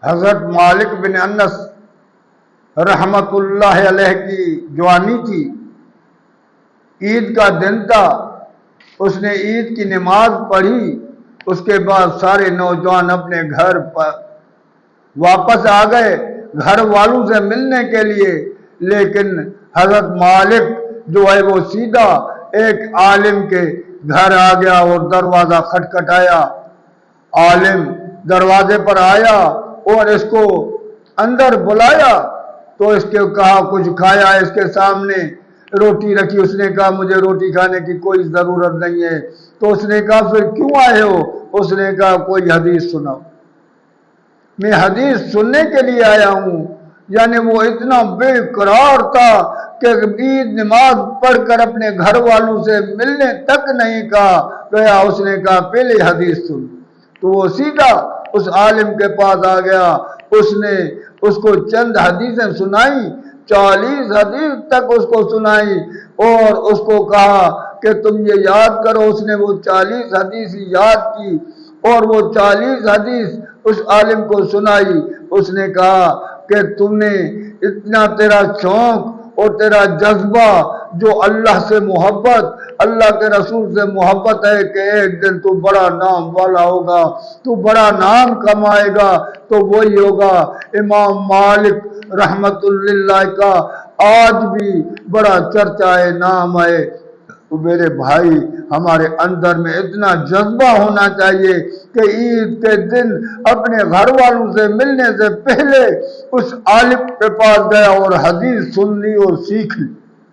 حضرت مالک بن انس رحمت اللہ علیہ کی جوانی تھی، عید کا دن تھا، اس نے عید کی نماز پڑھی، اس کے بعد سارے نوجوان اپنے گھر پر واپس آ گئے گھر والوں سے ملنے کے لیے، لیکن حضرت مالک جو ہے وہ سیدھا ایک عالم کے گھر آ گیا اور دروازہ کھٹکھٹایا۔ عالم دروازے پر آیا اور اس کو اندر بلایا تو اس کے کہا کچھ کھایا، اس کے سامنے روٹی رکھی، اس نے کہا مجھے روٹی کھانے کی کوئی ضرورت نہیں ہے۔ تو اس نے کہا پھر کیوں آئے ہو؟ اس نے کہا کوئی حدیث سناؤ۔ میں حدیث سننے کے لیے آیا ہوں۔ یعنی وہ اتنا بے قرار تھا کہ عید نماز پڑھ کر اپنے گھر والوں سے ملنے تک نہیں کہا گیا۔ اس نے کہا پہلے حدیث سن۔ تو وہ سیدھا اس عالم کے پاس آ گیا، اس نے اس کو چند حدیثیں سنائی، 40 حدیث تک اس کو سنائی اور اس کو کہا کہ تم یہ یاد کرو۔ اس نے وہ 40 حدیث یاد کی اور وہ 40 حدیث اس عالم کو سنائی۔ اس نے کہا کہ تم نے اتنا تیرا شوق اور تیرا جذبہ جو اللہ سے محبت، اللہ کے رسول سے محبت ہے کہ ایک دن تو بڑا نام والا ہوگا، تو بڑا نام کمائے گا، تو وہی ہوگا امام مالک رحمت اللہ کا آج بھی بڑا چرچا ہے، نام ہے۔ میرے بھائی، ہمارے اندر میں اتنا جذبہ ہونا چاہیے کہ عید کے دن اپنے گھر والوں سے ملنے سے پہلے اس عالم کے پاس گیا اور حدیث سن لی اور سیکھ لی۔